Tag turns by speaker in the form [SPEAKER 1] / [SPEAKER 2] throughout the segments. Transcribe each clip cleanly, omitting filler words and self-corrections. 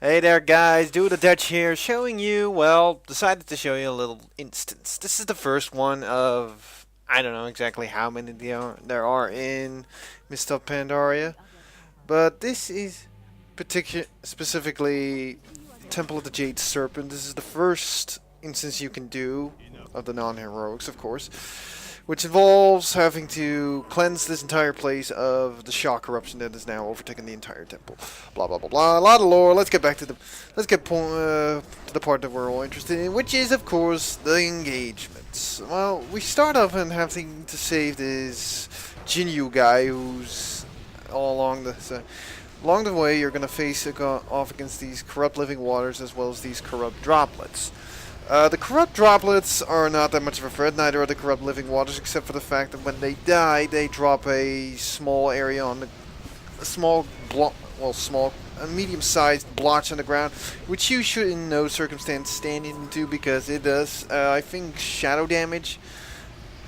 [SPEAKER 1] Hey there guys, Do the Dutch here, showing you, well, decided to show you a little instance. This is the first one of, I don't know exactly how many there are in Mr. Pandaria, but this is specifically Temple of the Jade Serpent. This is the first instance you can do of the non-heroics, of course, which involves having to cleanse this entire place of the shock corruption that has now overtaken the entire temple. Blah blah blah blah. A lot of lore. Let's get back to the to the part that we're all interested in, which is of course the engagements. Well, we start off and having to save this Jinyu guy who's all along the way. You're gonna face off against these corrupt living waters as well as these corrupt droplets. The corrupt droplets are not that much of a threat, neither are the corrupt living waters, except for the fact that when they die, they drop a small area on the, a medium-sized blotch on the ground, which you should in no circumstance stand into because it does, I think, shadow damage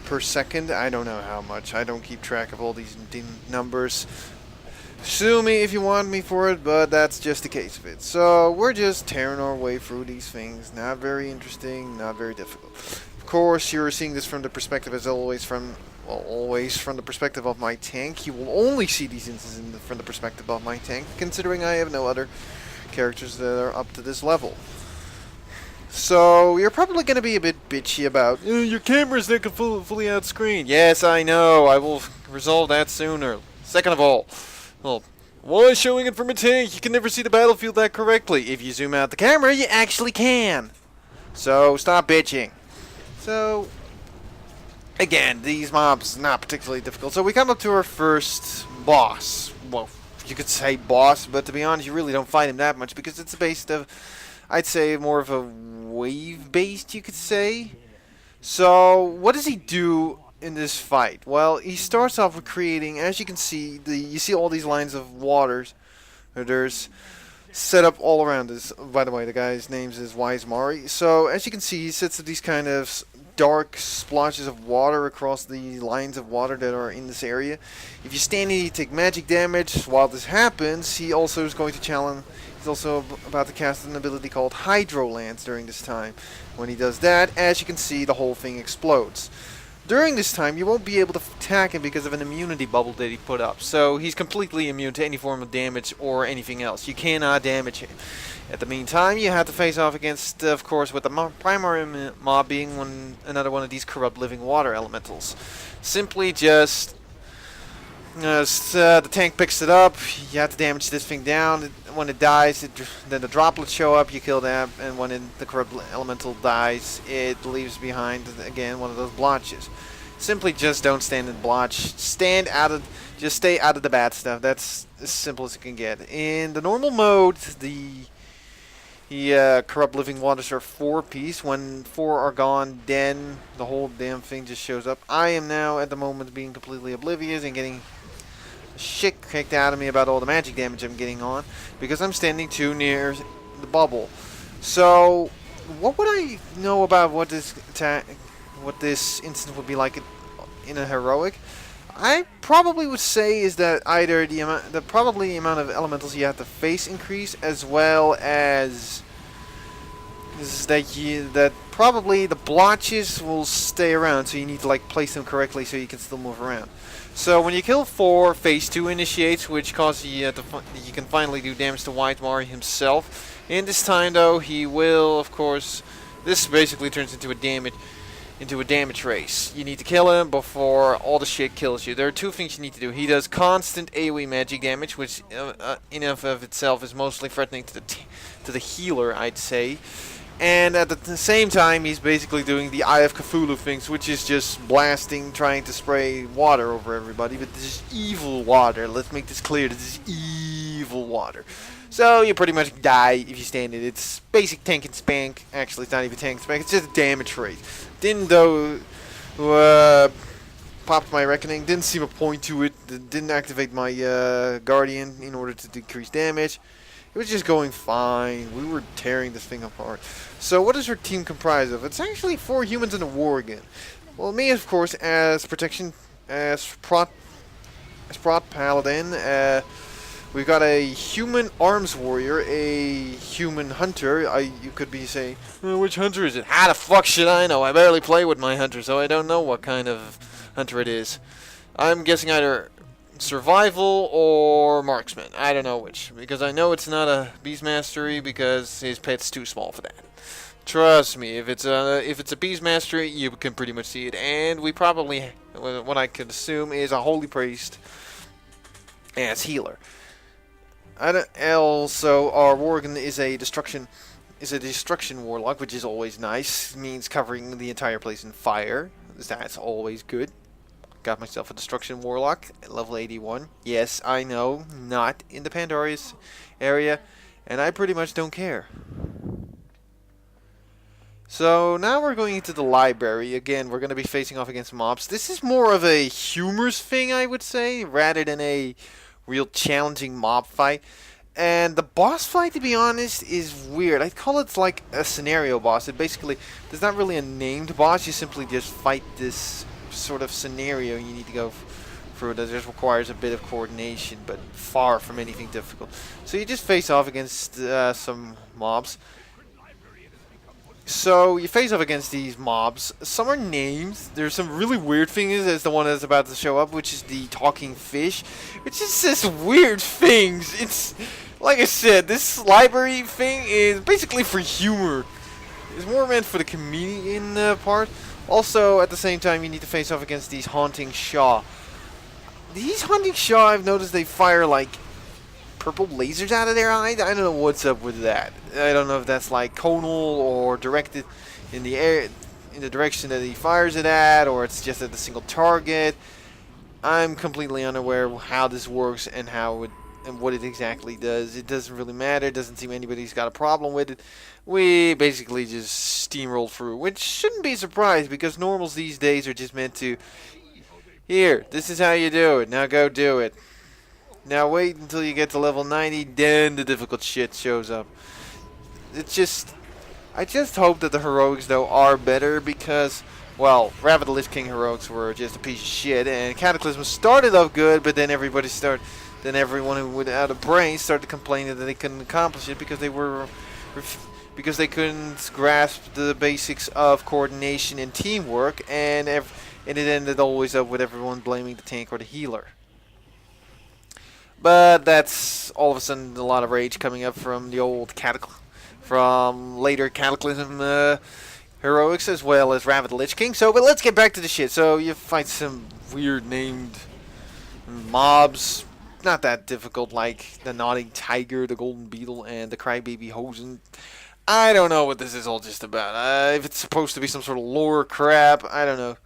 [SPEAKER 1] per second. I don't know how much. I don't keep track of all these numbers. Sue me if you want me for it, but that's just the case of it. So we're just tearing our way through these things. Not very interesting, not very difficult. Of course, you're seeing this from the perspective, as always, always from the perspective of my tank. You will only see these instances from the perspective of my tank, considering I have no other characters that are up to this level. So you're probably going to be a bit bitchy about your camera's not fully outscreen. Yes, I know. I will resolve that sooner. Second of all, well, while showing it from a tank, you can never see the battlefield that correctly. If you zoom out the camera, you actually can. So, stop bitching. So, again, these mobs not particularly difficult. So we come up to our first boss. Well, you could say boss, but to be honest, you really don't fight him that much because it's based of, I'd say, more of a wave-based, you could say. So, what does he do in this fight? Well, he starts off with creating, as you can see, you see all these lines of waters. There's set up all around this. By the way, the guy's name is Wise Mari. So, as you can see, he sets up these kind of dark splotches of water across the lines of water that are in this area. If you stand in, you take magic damage. While this happens, he also is going to challenge. He's also about to cast an ability called Hydro Lance during this time. When he does that, as you can see, the whole thing explodes. During this time, you won't be able to attack him because of an immunity bubble that he put up. So he's completely immune to any form of damage or anything else. You cannot damage him. At the meantime, you have to face off against, of course, with the primary mob being another one of these corrupt living water elementals. Simply just the tank picks it up. You have to damage this thing down. When it dies, then the droplets show up. You kill them, and when the corrupt elemental dies, it leaves behind again one of those blotches. Simply just don't stand in blotch. Just stay out of the bad stuff. That's as simple as it can get. In the normal mode, the corrupt living waters are 4-piece. When 4 are gone, then the whole damn thing just shows up. I am now at the moment being completely oblivious and getting shit kicked out of me about all the magic damage I'm getting on because I'm standing too near the bubble. So, what would I know about what this instance would be like in a heroic? I probably would say is that either the amount of elementals you have to face increase, as well as that probably the blotches will stay around, so you need to like place them correctly so you can still move around. So when you kill 4, phase 2 initiates, which causes you you can finally do damage to White Mari himself. And this time though, he will, of course, this basically turns into a damage race. You need to kill him before all the shit kills you. There are 2 things you need to do. He does constant AoE magic damage, which in and of itself is mostly threatening to the healer, I'd say. And at the same time, he's basically doing the Eye of Cthulhu things, which is just blasting, trying to spray water over everybody. But this is evil water. Let's make this clear. This is evil water. So you pretty much die if you stand it. It's basic tank and spank. Actually, it's not even tank and spank. It's just a damage rate. Didn't popped my reckoning. Didn't seem a point to it. Didn't activate my guardian in order to decrease damage. It was just going fine. We were tearing this thing apart. So what is her team comprised of? It's actually 4 humans and a worgen. Well, me, of course, as protection, as prot paladin. We've got a human arms warrior, a human hunter. You could be saying, which hunter is it? How the fuck should I know? I barely play with my hunter, so I don't know what kind of hunter it is. I'm guessing either survival or marksman. I don't know which, because I know it's not a beast mastery because his pet's too small for that. Trust me, if it's a beast mastery, you can pretty much see it, and we probably, what I could assume is a holy priest as healer. Also, our Worgen is a destruction warlock, which is always nice. It means covering the entire place in fire. That's always good. Got myself a destruction warlock at level 81. Yes, I know, not in the Pandaria area, and I pretty much don't care. So now we're going into the library. Again, we're going to be facing off against mobs. This is more of a humorous thing, I would say, rather than a real challenging mob fight. And the boss fight, to be honest, is weird. I'd call it like a scenario boss. It basically, there's not really a named boss. You simply just fight this sort of scenario you need to go through that just requires a bit of coordination, but far from anything difficult. So you just face off against some mobs. So you face off against these mobs. Some are named. There's some really weird things, as the one that's about to show up, which is the talking fish, which is just weird things. It's like I said, this library thing is basically for humor. It's more meant for the comedian part. Also, at the same time, you need to face off against these haunting Shaw. These haunting Shaw, I've noticed they fire like purple lasers out of their eyes. I don't know what's up with that. I don't know if that's like conal or directed in the air, in the direction that he fires it at, or it's just at a single target. I'm completely unaware of how this works and what it exactly does. It doesn't really matter. It doesn't seem anybody's got a problem with it. We basically just steamroll through, which shouldn't be a surprise because normals these days are just meant to, here, this is how you do it. Now go do it. Now wait until you get to level 90, then the difficult shit shows up. It's just, I just hope that the heroics though are better because, well, Rabbit the Lich King heroics were just a piece of shit, and Cataclysm started off good, but then everyone who had a brain started complaining that they couldn't accomplish it because they couldn't grasp the basics of coordination and teamwork, and it ended always up with everyone blaming the tank or the healer. But that's all of a sudden a lot of rage coming up from the old from later Cataclysm heroics as well as Rabbit the Lich King. But let's get back to the shit. So you fight some weird named mobs. Not that difficult, like the Nodding Tiger, the Golden Beetle, and the Crybaby Hosen. I don't know what this is all just about. If it's supposed to be some sort of lore crap, I don't know.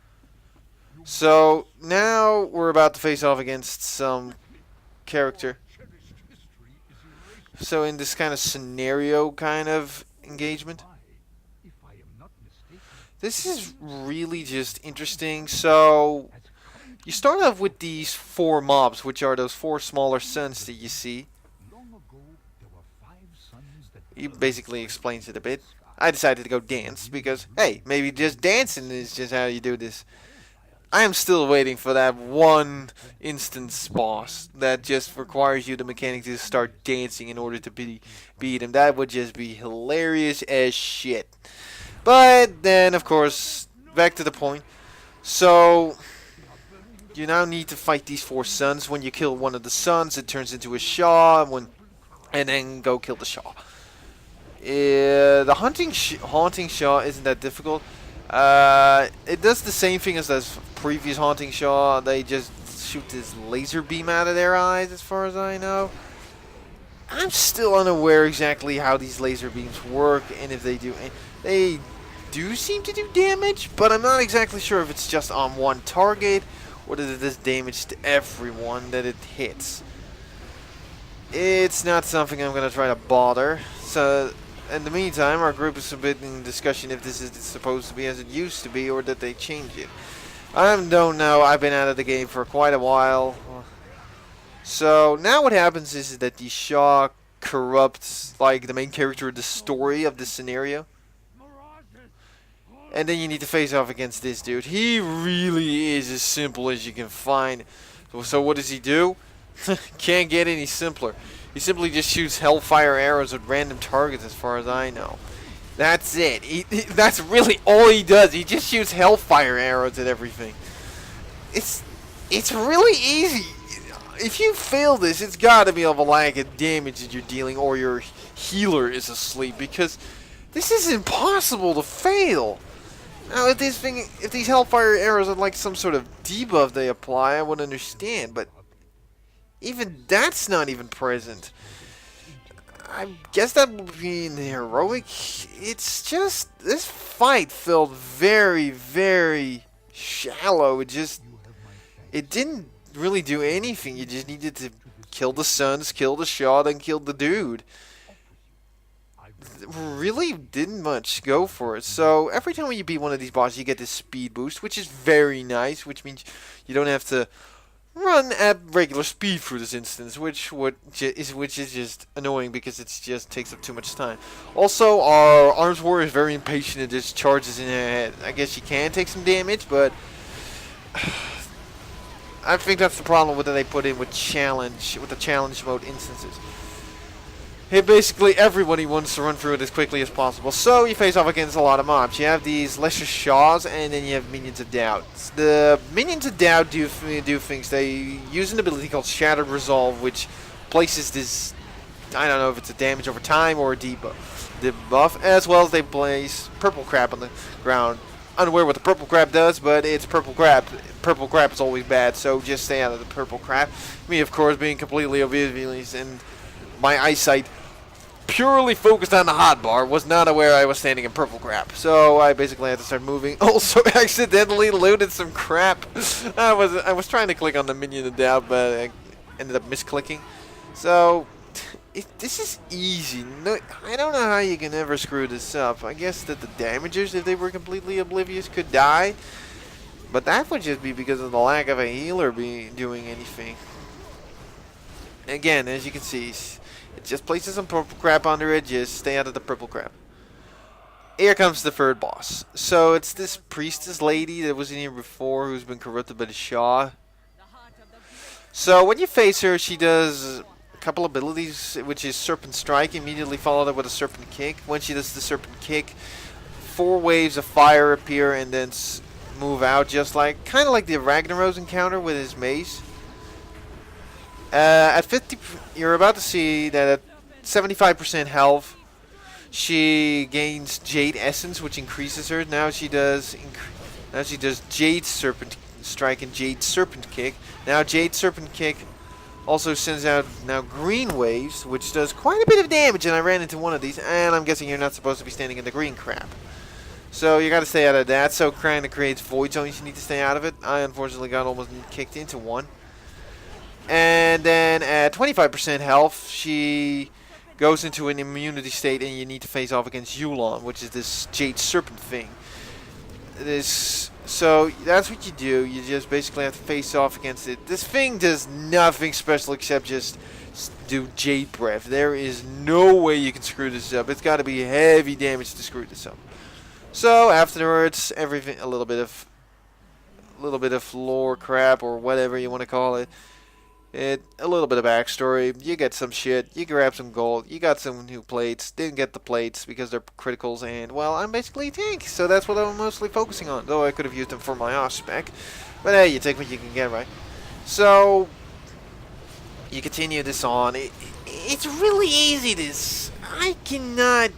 [SPEAKER 1] So now we're about to face off against some character. So in this kind of scenario kind of engagement. This is really just interesting. So you start off with these 4 mobs, which are those 4 smaller suns that you see. He basically explains it a bit. I decided to go dance because, hey, maybe just dancing is just how you do this. I am still waiting for that one instance boss that just requires you, the mechanic, to start dancing in order to beat him. That would just be hilarious as shit. But then, of course, back to the point. So you now need to fight these 4 suns. When you kill one of the suns, it turns into a Shaw, and then go kill the Shaw. The haunting Shaw isn't that difficult. It does the same thing as those previous haunting Shaw. They just shoot this laser beam out of their eyes, as far as I know. I'm still unaware exactly how these laser beams work, and if they do. They do seem to do damage, but I'm not exactly sure if it's just on one target, or that it does damage to everyone that it hits. It's not something I'm going to try to bother. So in the meantime, our group is a bit in discussion if this is supposed to be as it used to be or that they change it. I don't know. I've been out of the game for quite a while. So now what happens is that the Shaw corrupts like the main character of the story of this scenario. And then you need to face off against this dude. He really is as simple as you can find. So what does he do? Can't get any simpler. He simply just shoots hellfire arrows at random targets as far as I know. That's it. That's really all he does. He just shoots hellfire arrows at everything. It's really easy. If you fail this, it's got to be of a lack of damage that you're dealing, or your healer is asleep, because this is impossible to fail. Now, if these hellfire arrows are like some sort of debuff they apply, I would understand, but even that's not even present. I guess that would be in the heroic. It's just, this fight felt very, very shallow. It didn't really do anything. You just needed to kill the sons, kill the Shaw, then kill the dude. Really didn't much go for it. So every time you beat one of these bosses, you get this speed boost, which is very nice, which means you don't have to run at regular speed through this instance, which is just annoying because it just takes up too much time. Also, our Arms Warrior is very impatient and just charges in her head. I guess she can take some damage, but I think that's the problem with that they put in with the challenge mode instances. Hey, basically everybody wants to run through it as quickly as possible, so you face off against a lot of mobs. You have these lesser Shaws, and then you have Minions of Doubt. The Minions of Doubt do things. They use an ability called Shattered Resolve, which places this, I don't know if it's a damage over time or a debuff, as well as they place Purple Crap on the ground. Unaware what the Purple Crap does, but it's Purple Crap. Purple Crap is always bad, so just stay out of the Purple Crap. Me, of course, being completely oblivious and my eyesight purely focused on the hotbar, was not aware I was standing in Purple Crap. So I basically had to start moving. Also accidentally looted some crap. I was trying to click on the Minion of Doubt, but I ended up misclicking. So this is easy. No, I don't know how you can ever screw this up. I guess that the damagers, if they were completely oblivious, could die. But that would just be because of the lack of a healer doing anything. Again, as you can see, it just places some Purple Crap under it. Just stay out of the Purple Crap. Here comes the third boss. So it's this priestess lady that was in here before, who's been corrupted by the Shaw. So when you face her, she does a couple abilities, which is Serpent Strike, immediately followed up with a Serpent Kick. When she does the Serpent Kick, 4 waves of fire appear and then move out, just like, kind of like the Ragnaros encounter with his mace. At 50, you're about to see that at 75% health, she gains Jade Essence, which increases her. Now she does Jade Serpent Strike and Jade Serpent Kick. Now Jade Serpent Kick also sends out now green waves, which does quite a bit of damage. And I ran into one of these, and I'm guessing you're not supposed to be standing in the green crap. So you got to stay out of that. So kind of creates void zones. You need to stay out of it. I unfortunately got almost kicked into one. And then at 25% health, she goes into an immunity state, and you need to face off against Yulon, which is this Jade Serpent thing. So that's what you do. You just basically have to face off against it. This thing does nothing special except just do Jade Breath. There is no way you can screw this up. It's got to be heavy damage to screw this up. So afterwards, everything, a little bit of lore crap or whatever you want to call it. A little bit of backstory. You get some shit. You grab some gold. You got some new plates. Didn't get the plates because they're criticals, and well, I'm basically a tank, so that's what I'm mostly focusing on. Though I could have used them for my off spec, but hey, you take what you can get, right? So you continue this on. It's really easy. This I cannot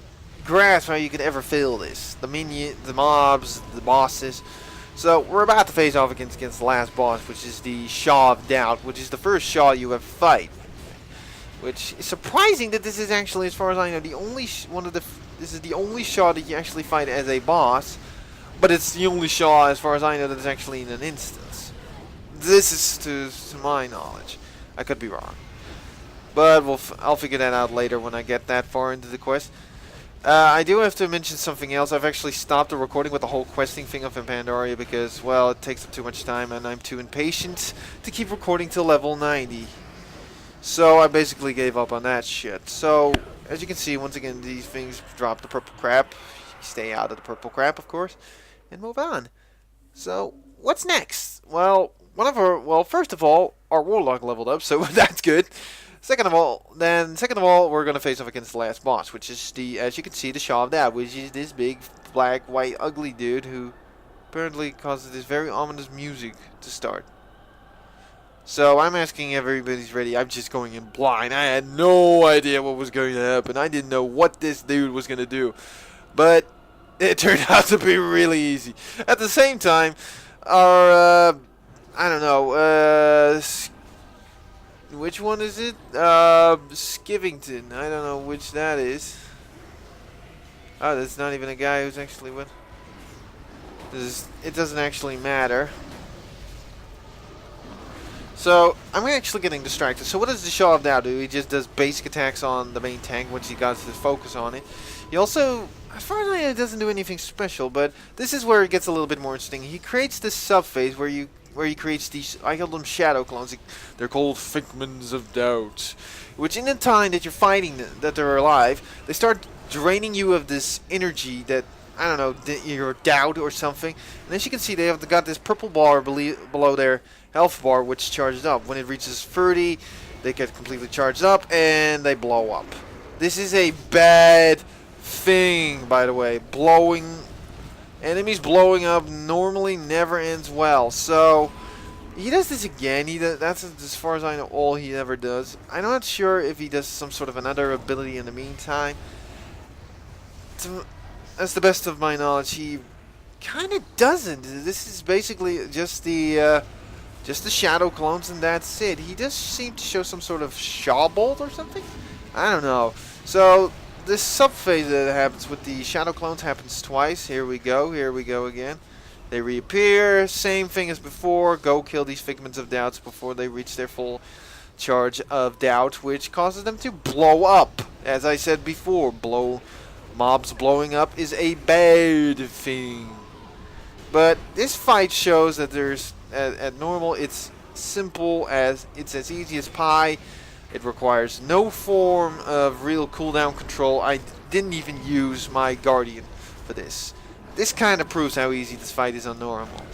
[SPEAKER 1] grasp how you could ever fail this. The mobs, the bosses. So we're about to face off against the last boss, which is the Shaw of Doubt, which is the first Shaw you ever fight. Which is surprising that this is actually, as far as I know, this is the only Shaw that you actually fight as a boss, but it's the only Shaw, as far as I know, that is actually in an instance. This is to my knowledge. I could be wrong, but I'll figure that out later when I get that far into the quest. I do have to mention something else. I've actually stopped the recording with the whole questing thing up in Pandaria because, well, it takes up too much time and I'm too impatient to keep recording till level 90. So I basically gave up on that shit. So, as you can see, once again, these things drop the Purple Crap. Stay out of the Purple Crap, of course, and move on. So, what's next? well, first of all, our warlock leveled up, so that's good. Second of all, we're gonna face off against the last boss, which is as you can see, the Shaw of Doubt, which is this big, black, white, ugly dude who apparently causes this very ominous music to start. So I'm asking if everybody's ready. I'm just going in blind. I had no idea what was going to happen. I didn't know what this dude was gonna do, but it turned out to be really easy. At the same time, our I don't know, which one is it? Skivington. I don't know which that is. Oh, that's not even a guy who's actually with. It doesn't actually matter. So, I'm actually getting distracted. So what does the Shaw of Doubt do? He just does basic attacks on the main tank once he got his focus on it. He also, as far as I know, he doesn't do anything special, but this is where it gets a little bit more interesting. He creates this sub-phase where he creates these, I call them shadow clones. They're called figments of doubt. Which in the time that you're fighting, that they're alive, they start draining you of this energy that, I don't know, your doubt or something. And as you can see, they have got this purple bar below their health bar, which charges up. When it reaches 30, they get completely charged up, and they blow up. This is a bad thing, by the way. Enemies blowing up normally never ends well. So, he does this again. That's, as far as I know, all he ever does. I'm not sure if he does some sort of another ability in the meantime. That's the best of my knowledge. He kind of doesn't. This is basically just the shadow clones, and that's it. He does seem to show some sort of Shaw Bolt or something? I don't know. So, this sub-phase that happens with the shadow clones happens twice. Here we go again. They reappear, same thing as before. Go kill these figments of doubts before they reach their full charge of doubt, which causes them to blow up. As I said before, mobs blowing up is a bad thing. But this fight shows that there's, at normal, it's simple as, it's as easy as pie. It requires no form of real cooldown control. I didn't even use my Guardian for this. This kind of proves how easy this fight is on normal.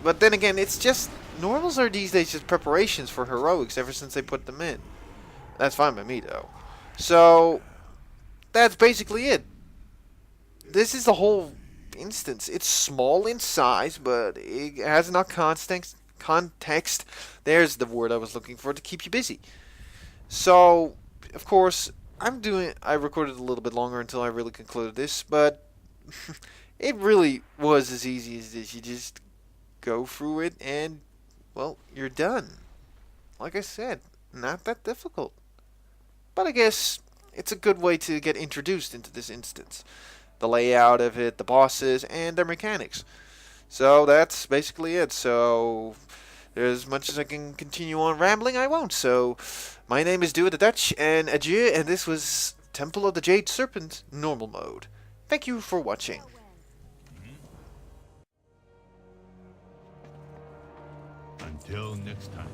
[SPEAKER 1] But then again, it's just, normals are these days just preparations for heroics ever since they put them in. That's fine by me though. So, that's basically it. This is the whole instance. It's small in size, but it has enough context. There's the word I was looking for, to keep you busy. So, of course, I recorded a little bit longer until I really concluded this, but it really was as easy as this. You just go through it and, well, you're done. Like I said, not that difficult. But I guess it's a good way to get introduced into this instance. The layout of it, the bosses, and their mechanics. So that's basically it. So, as much as I can continue on rambling, I won't. So, my name is Do the Dutch, and adieu, and this was Temple of the Jade Serpent, normal mode. Thank you for watching.
[SPEAKER 2] Until next time.